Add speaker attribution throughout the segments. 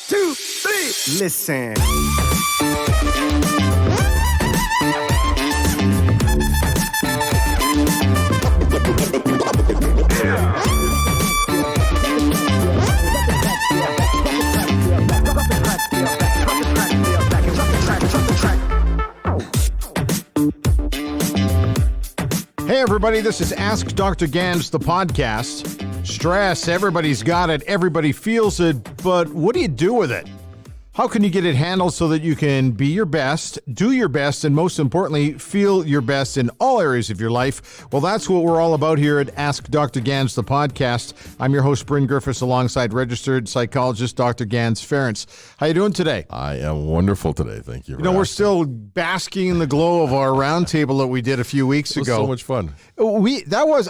Speaker 1: two, three. Listen.
Speaker 2: Hey everybody, this is Ask Dr. Ganz, the podcast. Stress, everybody's got it, everybody feels it, but what do you do with it? How can you get it handled so that you can be your best, do your best, and most importantly, feel your best in all areas of your life? Well, that's what we're all about here at Ask Dr. Ganz, the podcast. I'm your host, Bryn Griffiths, alongside registered psychologist Dr. Ganz Ferentz. How you doing today?
Speaker 3: I am wonderful today. Thank you.
Speaker 2: We're still basking in the glow of our roundtable that we did a few weeks ago.
Speaker 3: It was so much fun.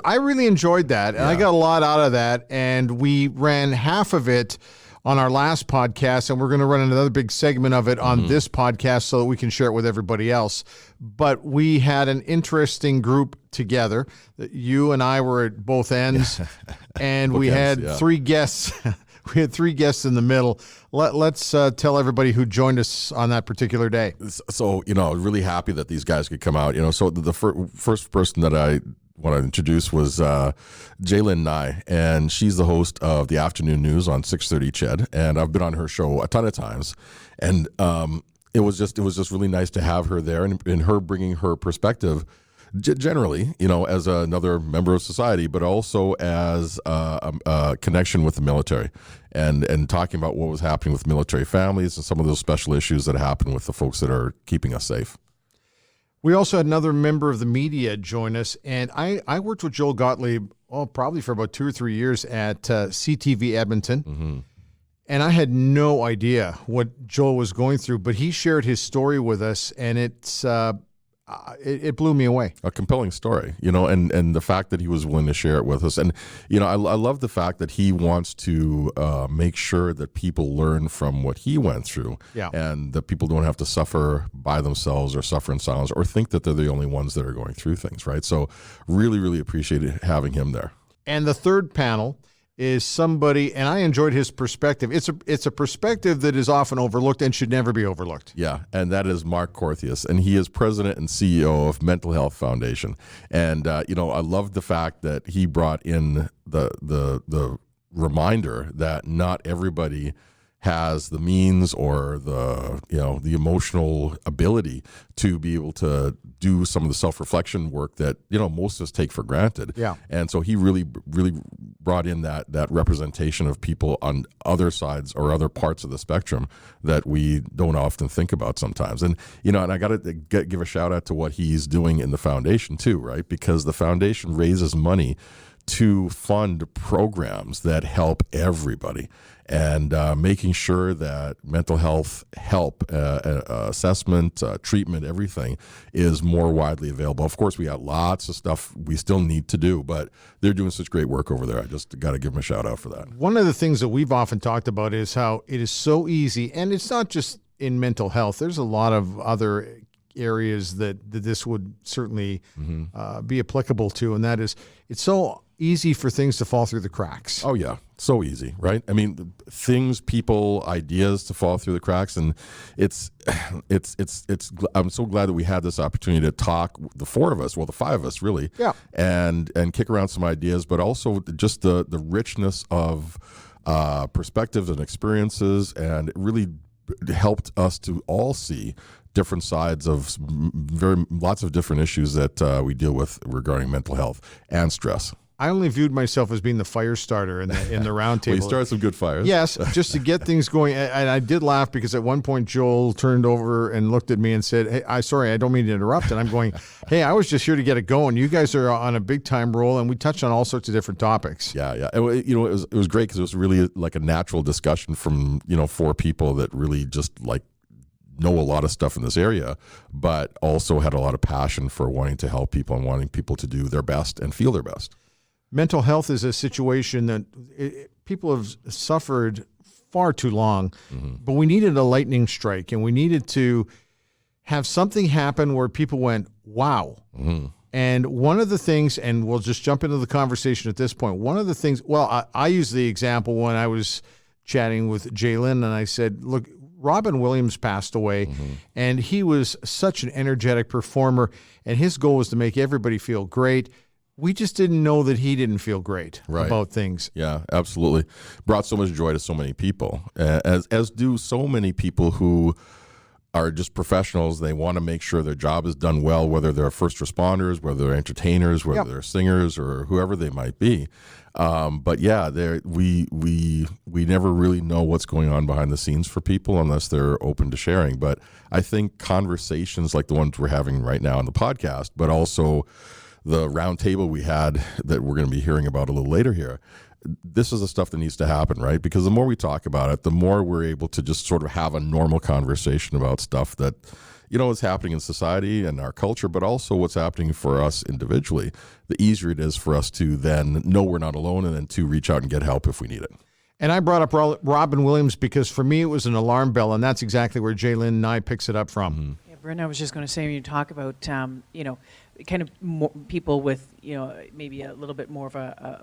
Speaker 2: I really enjoyed that, and I got a lot out of that, and we ran half of it on our last podcast, and we're going to run another big segment of it on this podcast so that we can share it with everybody else. But we had an interesting group together. You and I were at both ends, and we had three guests. We had three guests in the middle. Let's tell everybody who joined us on that particular day.
Speaker 3: So, really happy that these guys could come out. So the first person that I want to introduce was Jalen Nye, and she's the host of the afternoon news on 6:30 CHED, and I've been on her show a ton of times, and it was just really nice to have her there and her bringing her perspective generally, as another member of society, but also as a connection with the military and talking about what was happening with military families and some of those special issues that happen with the folks that are keeping us safe.
Speaker 2: We also had another member of the media join us, and I worked with Joel Gottlieb, probably for about 2 or 3 years at CTV Edmonton, and I had no idea what Joel was going through, but he shared his story with us, and it blew me away.
Speaker 3: A compelling story, and the fact that he was willing to share it with us. And, I love the fact that he wants to make sure that people learn from what he went through and that people don't have to suffer by themselves or suffer in silence or think that they're the only ones that are going through things, right? So really, really appreciated having him there.
Speaker 2: And the third panel is somebody, and I enjoyed his perspective. It's a perspective that is often overlooked and should never be overlooked.
Speaker 3: Yeah, and that is Mark Corthius, and he is president and CEO of Mental Health Foundation. And I love the fact that he brought in the reminder that not everybody has the means or the emotional ability to be able to do some of the self-reflection work that most of us take for granted.
Speaker 2: Yeah.
Speaker 3: And so he really brought in that representation of people on other sides or other parts of the spectrum that we don't often think about sometimes. And and I got to give a shout out to what he's doing in the foundation too, right? Because the foundation raises money to fund programs that help everybody, and making sure that mental health help, assessment, treatment, everything is more widely available. Of course, we got lots of stuff we still need to do, but they're doing such great work over there. I just got to give them a shout out for that.
Speaker 2: One of the things that we've often talked about is how it is so easy, and it's not just in mental health. There's a lot of other areas that this would certainly be applicable to, and that is it's so easy for things to fall through the cracks.
Speaker 3: Oh yeah, so easy, right? I mean, things, people, ideas to fall through the cracks, and it's. I'm so glad that we had this opportunity to talk, the four of us, the five of us, really, and kick around some ideas, but also just the richness of perspectives and experiences, and it really helped us to all see different sides of lots of different issues that we deal with regarding mental health and stress.
Speaker 2: I only viewed myself as being the fire starter in the roundtable.
Speaker 3: Well, you started some good fires.
Speaker 2: Yes, just to get things going. And I did laugh because at one point Joel turned over and looked at me and said, "Hey, I don't mean to interrupt." And I'm going, "Hey, I was just here to get it going. You guys are on a big time roll, and we touched on all sorts of different topics."
Speaker 3: Yeah. And, it was great because it was really like a natural discussion from four people that really just know a lot of stuff in this area, but also had a lot of passion for wanting to help people and wanting people to do their best and feel their best.
Speaker 2: Mental health is a situation that people have suffered far too long, but we needed a lightning strike, and we needed to have something happen where people went, wow. And one of the things, and we'll just jump into the conversation at this point, one of the things, I use the example when I was chatting with Jalen, and I said, look, Robin Williams passed away, and he was such an energetic performer, and his goal was to make everybody feel great. We just didn't know that he didn't feel great about things.
Speaker 3: Yeah, absolutely. Brought so much joy to so many people, as do so many people who are just professionals. They want to make sure their job is done well, whether they're first responders, whether they're entertainers, whether they're singers, or whoever they might be. But yeah, we never really know what's going on behind the scenes for people unless they're open to sharing. But I think conversations like the ones we're having right now on the podcast, but also the roundtable we had that we're going to be hearing about a little later here, this is the stuff that needs to happen, right? Because the more we talk about it, the more we're able to just sort of have a normal conversation about stuff that, is happening in society and our culture, but also what's happening for us individually. The easier it is for us to then know we're not alone, and then to reach out and get help if we need it.
Speaker 2: And I brought up Robin Williams because for me it was an alarm bell, and that's exactly where Jalen Nye picks it up from.
Speaker 4: Yeah, Brenda, I was just going to say, when you talk about, kind of more people with, maybe a little bit more of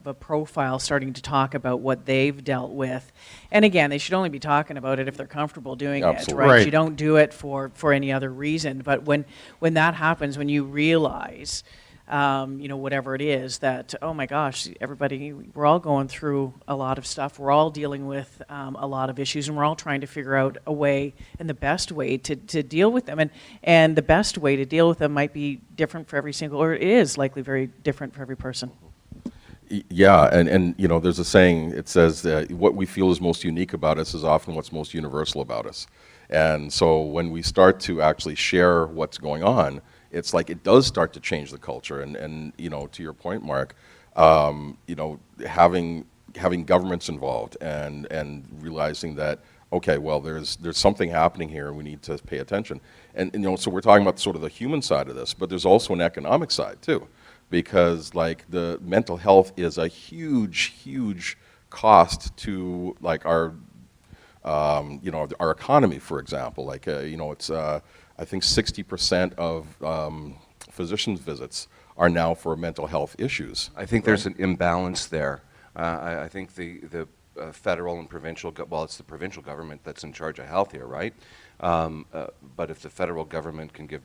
Speaker 4: a profile starting to talk about what they've dealt with. And again, they should only be talking about it if they're comfortable doing it, right? You don't do it for any other reason. But when that happens, when you realize, whatever it is that, oh my gosh, everybody, we're all going through a lot of stuff. We're all dealing with a lot of issues, and we're all trying to figure out a way and the best way to deal with them. And the best way to deal with them might be different for every single, or it is likely very different for every person.
Speaker 3: Yeah, and there's a saying, it says that what we feel is most unique about us is often what's most universal about us. And so when we start to actually share what's going on, it's like it does start to change the culture. And to your point, Mark, having governments involved and realizing that, okay, well, there's something happening here and we need to pay attention. And so we're talking about sort of the human side of this, but there's also an economic side too, because like the mental health is a huge cost to like our economy, for example. Like it's I think 60% of physicians' visits are now for mental health issues.
Speaker 5: I think there's an imbalance there. I think the federal and provincial, well, it's the provincial government that's in charge of health here, right? But if the federal government can give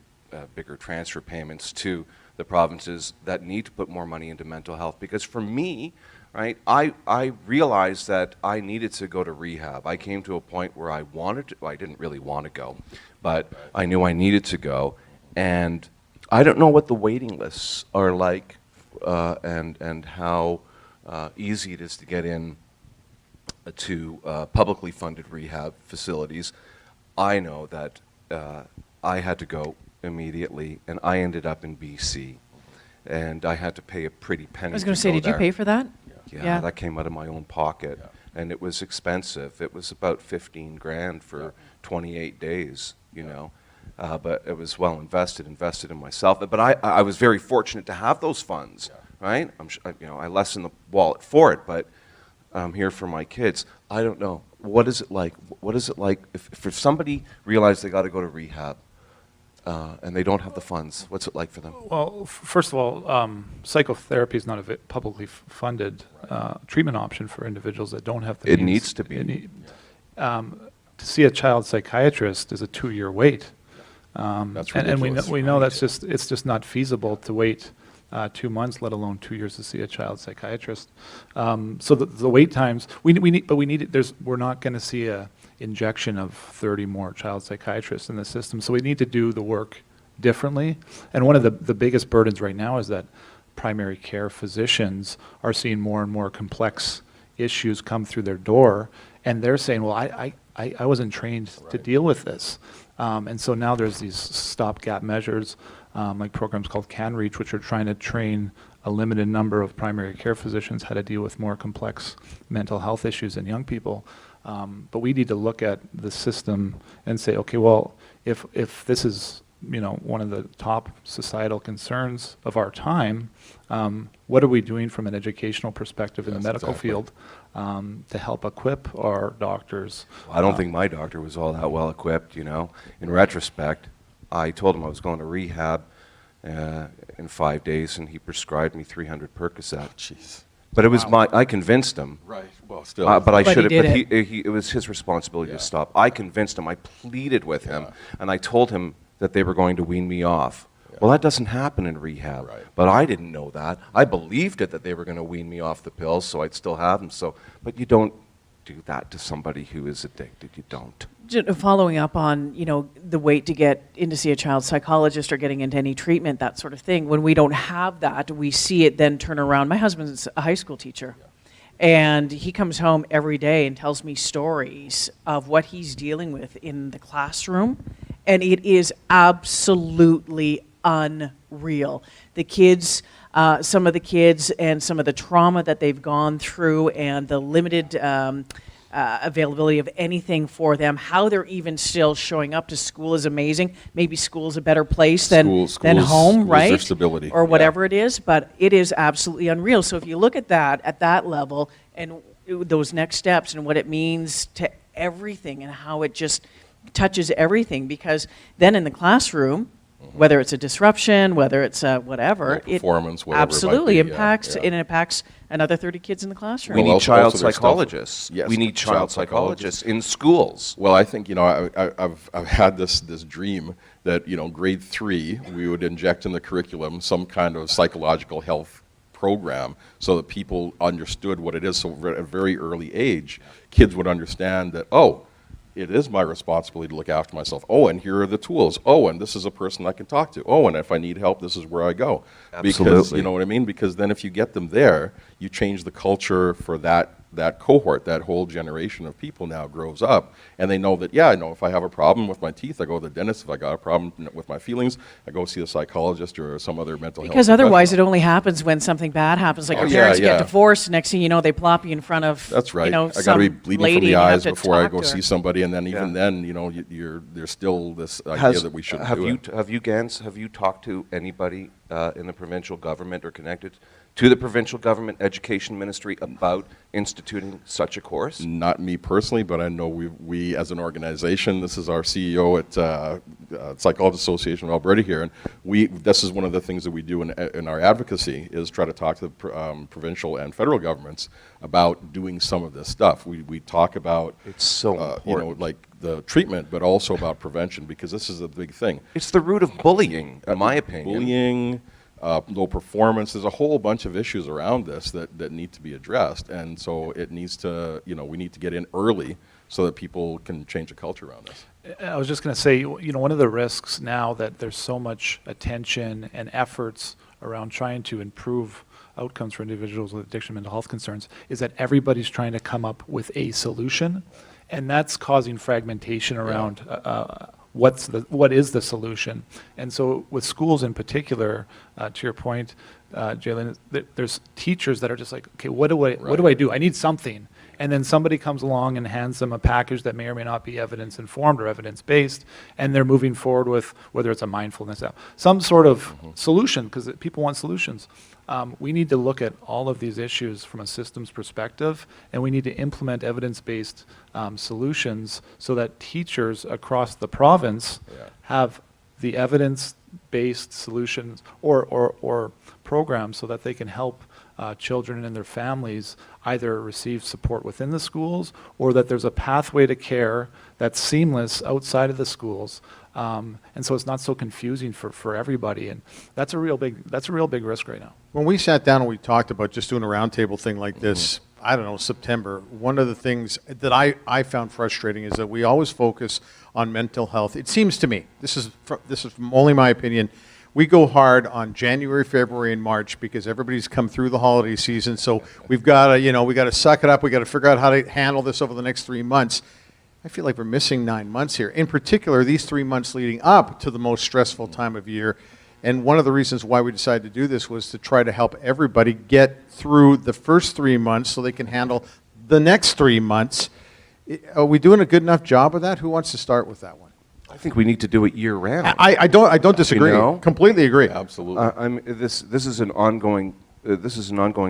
Speaker 5: bigger transfer payments to the provinces that need to put more money into mental health, because for me, right, I realized that I needed to go to rehab. I came to a point where I didn't really want to go, but I knew I needed to go, and I don't know what the waiting lists are like, and how easy it is to get in to publicly funded rehab facilities. I know that I had to go immediately, and I ended up in BC, and I had to pay a pretty penny.
Speaker 4: I was going to say, did you pay for that?
Speaker 5: Yeah, that came out of my own pocket, and it was expensive. It was about $15,000 for 28 days, but it was well invested in myself. But I was very fortunate to have those funds, right? I lessen the wallet for it, but I'm here for my kids. I don't know. What is it like? What is it like if somebody realized they got to go to rehab, and they don't have the funds? What's it like for them?
Speaker 6: Well, first of all, psychotherapy is not a publicly funded treatment option for individuals that don't have the means.
Speaker 5: It needs to be.
Speaker 6: To see a child psychiatrist is a 2-year wait.
Speaker 3: That's
Speaker 6: and
Speaker 3: ridiculous.
Speaker 6: we know it's just not feasible to wait 2 months, let alone 2 years to see a child psychiatrist. So the wait times, we need it. We're not going to see a injection of 30 more child psychiatrists in the system. So we need to do the work differently. And one of the biggest burdens right now is that primary care physicians are seeing more and more complex issues come through their door, and they're saying, well, I wasn't trained to deal with this. And so now there's these stopgap measures, like programs called CanReach, which are trying to train a limited number of primary care physicians how to deal with more complex mental health issues in young people. But we need to look at the system and say, okay, well, if this is one of the top societal concerns of our time, what are we doing from an educational perspective in the medical field to help equip our doctors?
Speaker 5: I don't think my doctor was all that well equipped, In retrospect, I told him I was going to rehab in 5 days, and he prescribed me 300 Percocet.
Speaker 3: Jeez.
Speaker 5: But it was I convinced him.
Speaker 3: Right. Well, still.
Speaker 5: But I
Speaker 4: But
Speaker 5: should
Speaker 4: he
Speaker 5: have.
Speaker 4: did
Speaker 5: But it was his responsibility to stop. I convinced him. I pleaded with him, and I told him that they were going to wean me off. Well, that doesn't happen in rehab.
Speaker 3: Right.
Speaker 5: But I didn't know that. I believed it that they were going to wean me off the pills, so I'd still have them. So, but you don't do that to somebody who is addicted. You don't.
Speaker 4: Following up on, the wait to get in to see a child psychologist or getting into any treatment, that sort of thing. When we don't have that, we see it then turn around. My husband's a high school teacher. And he comes home every day and tells me stories of what he's dealing with in the classroom. And it is absolutely unreal. The kids, some of the kids and some of the trauma that they've gone through and the limited availability of anything for them, how they're even still showing up to school is amazing. Maybe school's a better place than home,
Speaker 3: schools,
Speaker 4: right?
Speaker 3: their stability.
Speaker 4: Or whatever it is, but it is absolutely unreal. So if you look at that level and those next steps and what it means to everything and how it just touches everything, because then in the classroom, whether it's a disruption, whether it's a whatever,
Speaker 3: performance, whatever it might
Speaker 4: absolutely
Speaker 3: be,
Speaker 4: impacts,
Speaker 3: yeah.
Speaker 4: it impacts another 30 kids in the classroom.
Speaker 5: We
Speaker 3: Well,
Speaker 5: need
Speaker 3: also
Speaker 5: child
Speaker 3: there's stuff-
Speaker 5: psychologists.
Speaker 3: Yes,
Speaker 5: we need child
Speaker 3: child
Speaker 5: psychologists in schools.
Speaker 3: Well, I think I've had this dream that grade 3 we would inject in the curriculum some kind of psychological health program so that people understood what it is. So at a very early age, kids would understand that it is my responsibility to look after myself. Oh, and here are the tools. Oh, and this is a person I can talk to. Oh, and if I need help, this is where I go. Because
Speaker 5: Absolutely.
Speaker 3: you know what I mean? Because then if you get them there, you change the culture for that cohort. That whole generation of people now grows up, and they know that, I know if I have a problem with my teeth, I go to the dentist. If I got a problem with my feelings, I go see a psychologist or some other mental health
Speaker 4: Because otherwise it
Speaker 3: professional.
Speaker 4: only happens when something bad happens, like
Speaker 3: Oh,
Speaker 4: your
Speaker 3: yeah,
Speaker 4: parents
Speaker 3: yeah.
Speaker 4: get divorced, next thing you know, they plop you in front of,
Speaker 3: That's right. I got to
Speaker 4: some
Speaker 3: be bleeding
Speaker 4: lady
Speaker 3: from the
Speaker 4: and you have
Speaker 3: eyes
Speaker 4: to
Speaker 3: before I
Speaker 4: talk
Speaker 3: go
Speaker 4: to her.
Speaker 3: see somebody, and then even then, there's still this idea that we shouldn't
Speaker 5: have
Speaker 3: do
Speaker 5: you
Speaker 3: it.
Speaker 5: have you Ganz, have you talked to anybody in the provincial government or connected to the provincial government education ministry about instituting such a course?
Speaker 3: Not me personally, but I know we as an organization, this is our CEO at Psychologist Association of Alberta here, and this is one of the things that we do in our advocacy is try to talk to the provincial and federal governments about doing some of this stuff. We talk about
Speaker 5: It's so important.
Speaker 3: like the treatment, but also about prevention, because this is a big thing.
Speaker 5: It's the root of bullying, in my opinion.
Speaker 3: Bullying, low performance. There's a whole bunch of issues around this that need to be addressed, and so it needs to, we need to get in early so that people can change the culture around this.
Speaker 6: I was just going to say, one of the risks now that there's so much attention and efforts around trying to improve outcomes for individuals with addiction and mental health concerns is that everybody's trying to come up with a solution, and that's causing fragmentation around what is the solution. And so with schools in particular, to your point, Jalen, there's teachers that are just like, okay, what do I do? I need something. And then somebody comes along and hands them a package that may or may not be evidence-informed or evidence-based, and they're moving forward with whether it's a mindfulness app, some sort of solution, because people want solutions. We need to look at all of these issues from a systems perspective, and we need to implement evidence-based solutions so that teachers across the province have the evidence-based solutions or programs so that they can help children and their families either receive support within the schools or that there's a pathway to care that's seamless outside of the schools. And so it's not so confusing for everybody. And that's a real big risk right now.
Speaker 2: When we sat down and we talked about just doing a roundtable thing like this, I don't know, September, one of the things that I found frustrating is that we always focus on mental health. It seems to me, this is from only my opinion, we go hard on January, February, and March because everybody's come through the holiday season. So we've got to, we got to suck it up. We got to figure out how to handle this over the next 3 months. I feel like we're missing 9 months here. In particular, these 3 months leading up to the most stressful time of year. And one of the reasons why we decided to do this was to try to help everybody get through the first 3 months so they can handle the next 3 months. Are we doing a good enough job of that? Who wants to start with that one?
Speaker 5: I think we need to do it year round.
Speaker 2: I don't disagree. Completely agree.
Speaker 3: Absolutely.
Speaker 5: This is an ongoing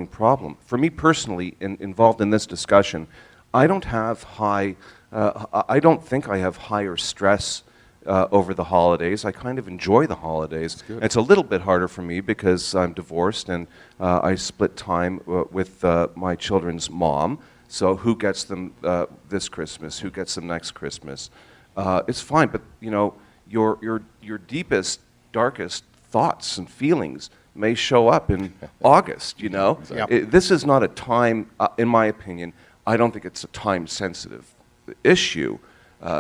Speaker 5: problem for me personally. Involved in this discussion, I don't think I have higher stress over the holidays. I kind of enjoy the holidays. It's a little bit harder for me because I'm divorced and I split time with my children's mom. So who gets them this Christmas? Who gets them next Christmas? It's fine, but you know, your deepest, darkest thoughts and feelings may show up in August. You know, this is not a time, in my opinion. I don't think it's a time-sensitive issue.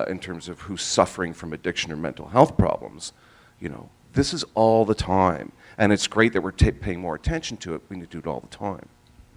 Speaker 5: In terms of who's suffering from addiction or mental health problems, you know, this is all the time. And it's great that we're paying more attention to it. We need to do it all the time.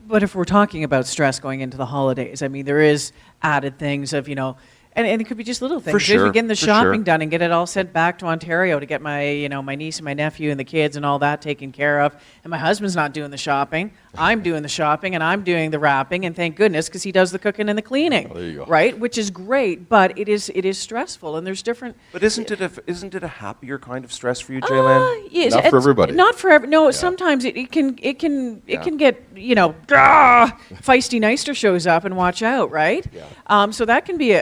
Speaker 4: But if we're talking about stress going into the holidays, I mean, there is added things of, you know, and it could be just little things.
Speaker 5: For sure,
Speaker 4: Getting the
Speaker 5: for
Speaker 4: shopping
Speaker 5: sure.
Speaker 4: done and get it all sent back to Ontario to get my, you know, my niece and my nephew and the kids and all that taken care of. And my husband's not doing the shopping. I'm doing the shopping and I'm doing the wrapping. And thank goodness, because he does the cooking and the cleaning.
Speaker 3: Oh, there you go.
Speaker 4: Right? Which is great, but it is stressful. And there's different.
Speaker 5: But isn't it a happier kind of stress for you, Jaylen?
Speaker 4: Yes,
Speaker 3: Not for everybody.
Speaker 4: Not for every. No, sometimes it can get, you know, feisty Neister shows up and watch out, right?
Speaker 3: Yeah.
Speaker 4: So that can be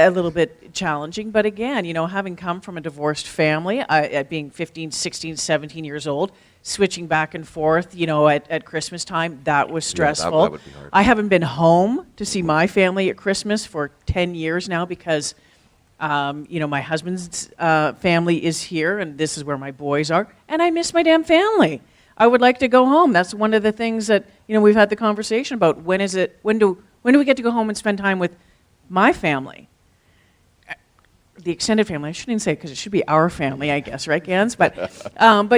Speaker 4: a little bit challenging. But again, you know, having come from a divorced family, at being 15, 16, 17 years old, switching back and forth, you know, at Christmas time, that was stressful.
Speaker 5: that would be hard.
Speaker 4: I haven't been home to see my family at Christmas for 10 years now because, you know, my husband's family is here and this is where my boys are. And I miss my damn family. I would like to go home. That's one of the things that, you know, we've had the conversation about. When do we get to go home and spend time with my family? The extended family, I shouldn't say because it should be our family, I guess, right, Ganz? But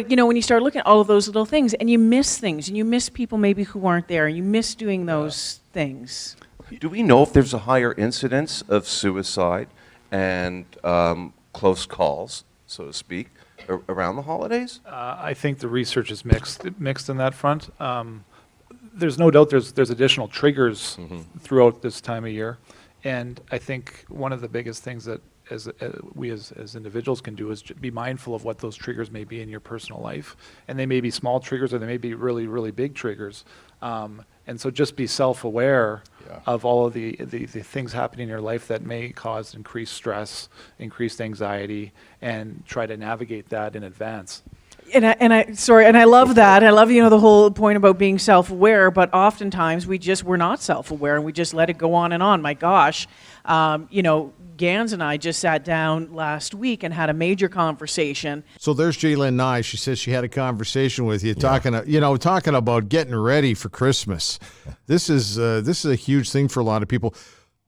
Speaker 4: you know, when you start looking at all of those little things, and you miss things, and you miss people maybe who aren't there, and you miss doing those things.
Speaker 5: Do we know if there's a higher incidence of suicide and close calls, so to speak, around the holidays?
Speaker 6: I think the research is mixed in that front. There's no doubt there's additional triggers throughout this time of year, and I think one of the biggest things that we as individuals can do is be mindful of what those triggers may be in your personal life, and they may be small triggers or they may be really, really big triggers. And so just be self-aware of all of the things happening in your life that may cause increased stress, increased anxiety, and try to navigate that in advance.
Speaker 4: And I love that. I love, you know, the whole point about being self-aware, but oftentimes we're not self-aware and we just let it go on and on. My gosh, you know, Ganz and I just sat down last week and had a major conversation.
Speaker 2: So there's Jaylen Nye. She says she had a conversation with you, talking about getting ready for Christmas. This is a huge thing for a lot of people.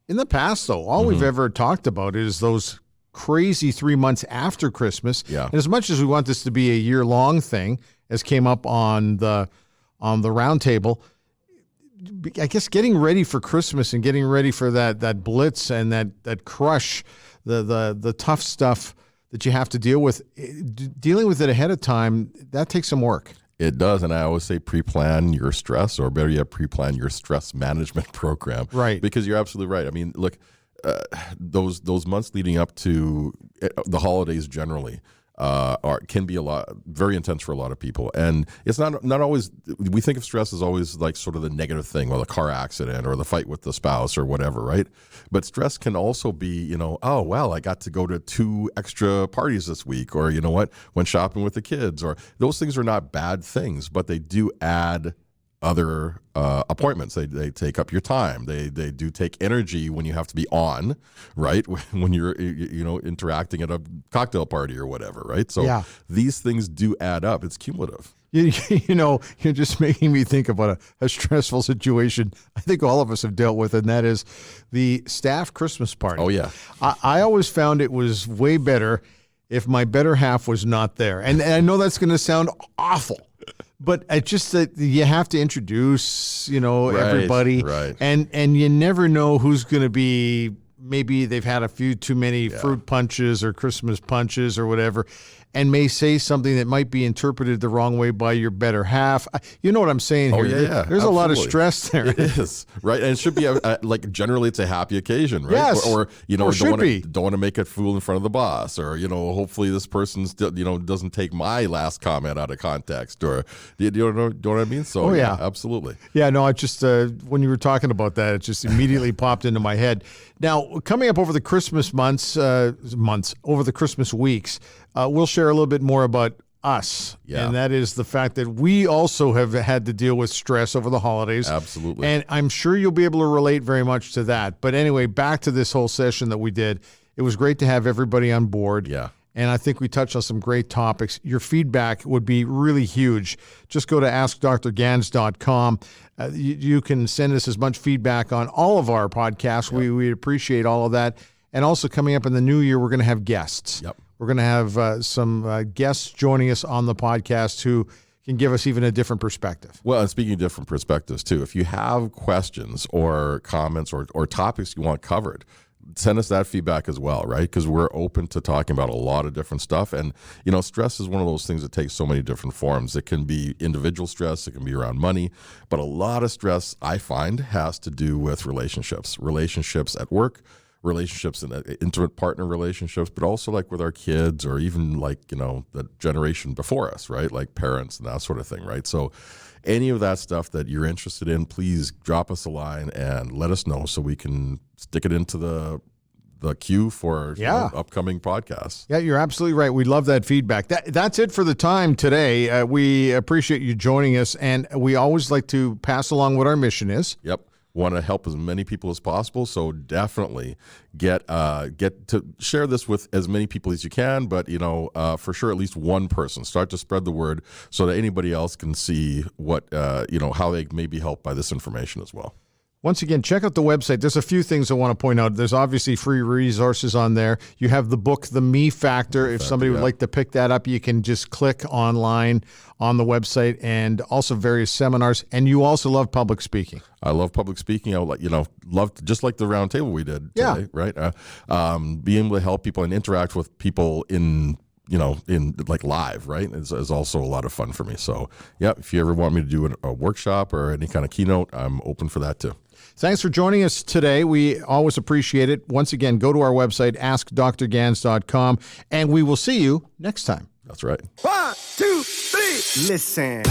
Speaker 2: In the past, though, all we've ever talked about is those crazy 3 months after Christmas.
Speaker 3: Yeah.
Speaker 2: And as much as we want this to be a year-long thing, as came up on the Roundtable, I guess getting ready for Christmas and getting ready for that blitz and that crush, the tough stuff that you have to deal with, dealing with it ahead of time, that takes some work.
Speaker 3: It does, and I always say pre-plan your stress, or better yet, pre-plan your stress management program.
Speaker 2: Right.
Speaker 3: Because you're absolutely right. I mean, look, those months leading up to the holidays generally can be very intense for a lot of people, and it's not always. We think of stress as always like sort of the negative thing, or the car accident, or the fight with the spouse, or whatever, right? But stress can also be, you know, oh well, I got to go to 2 extra parties this week, or you know what, went shopping with the kids, or those things are not bad things, but they do add other appointments. They take up your time. They do take energy when you have to be on, right? When you're interacting at a cocktail party or whatever, right? So these things do add up. It's cumulative.
Speaker 2: You know, you're just making me think about a stressful situation I think all of us have dealt with, and that is the staff Christmas party.
Speaker 3: Oh, yeah.
Speaker 2: I always found it was way better if my better half was not there. And I know that's going to sound awful, but it's just that you have to introduce, everybody.
Speaker 3: Right.
Speaker 2: And you never know who's going to be, maybe they've had a few too many fruit punches or Christmas punches or whatever, and may say something that might be interpreted the wrong way by your better half. You know what I'm saying here?
Speaker 3: Yeah,
Speaker 2: There's a lot of stress there.
Speaker 3: It is, right? And it should be like generally it's a happy occasion, right?
Speaker 2: Yes.
Speaker 3: Or
Speaker 2: Don't
Speaker 3: want to make a fool in front of the boss, or hopefully this person doesn't take my last comment out of context, or you know what I mean? So absolutely.
Speaker 2: Yeah, no, I just when you were talking about that, it just immediately popped into my head. Now, coming up over the Christmas over the Christmas weeks, we'll share a little bit more about us.
Speaker 3: Yeah.
Speaker 2: And that is the fact that we also have had to deal with stress over the holidays.
Speaker 3: Absolutely.
Speaker 2: And I'm sure you'll be able to relate very much to that. But anyway, back to this whole session that we did. It was great to have everybody on board.
Speaker 3: Yeah.
Speaker 2: And I think we touched on some great topics. Your feedback would be really huge. Just go to AskDrGanz.com. You can send us as much feedback on all of our podcasts. Yep. We appreciate all of that. And also coming up in the new year, we're going to have guests.
Speaker 3: Yep.
Speaker 2: We're going to have some guests joining us on the podcast who can give us even a different perspective.
Speaker 3: Well, and speaking of different perspectives too, if you have questions or comments or topics you want covered, send us that feedback as well, right? Because we're open to talking about a lot of different stuff. And, stress is one of those things that takes so many different forms. It can be individual stress. It can be around money. But a lot of stress, I find, has to do with relationships at work, relationships in intimate partner relationships, but also like with our kids or even like, the generation before us, right? Like parents and that sort of thing, right? So any of that stuff that you're interested in, please drop us a line and let us know so we can stick it into the queue for upcoming podcasts.
Speaker 2: Yeah, you're absolutely right. We love that feedback. That's it for the time today. We appreciate you joining us, and we always like to pass along what our mission is.
Speaker 3: Yep. Want to help as many people as possible, so definitely get to share this with as many people as you can. But for sure, at least one person. Start to spread the word so that anybody else can see what how they may be helped by this information as well.
Speaker 2: Once again, check out the website. There's a few things I want to point out. There's obviously free resources on there. You have the book, The Me Factor. If somebody would like to pick that up, you can just click online on the website, and also various seminars. And you also love public speaking.
Speaker 3: I love public speaking. I would love just like the roundtable we did today, right? Being able to help people and interact with people in like live, right, is also a lot of fun for me. So, if you ever want me to do a workshop or any kind of keynote, I'm open for that too.
Speaker 2: Thanks for joining us today. We always appreciate it. Once again, go to our website, AskDrGanz.com, and we will see you next time.
Speaker 3: That's right.
Speaker 1: 1, 2, 3, listen.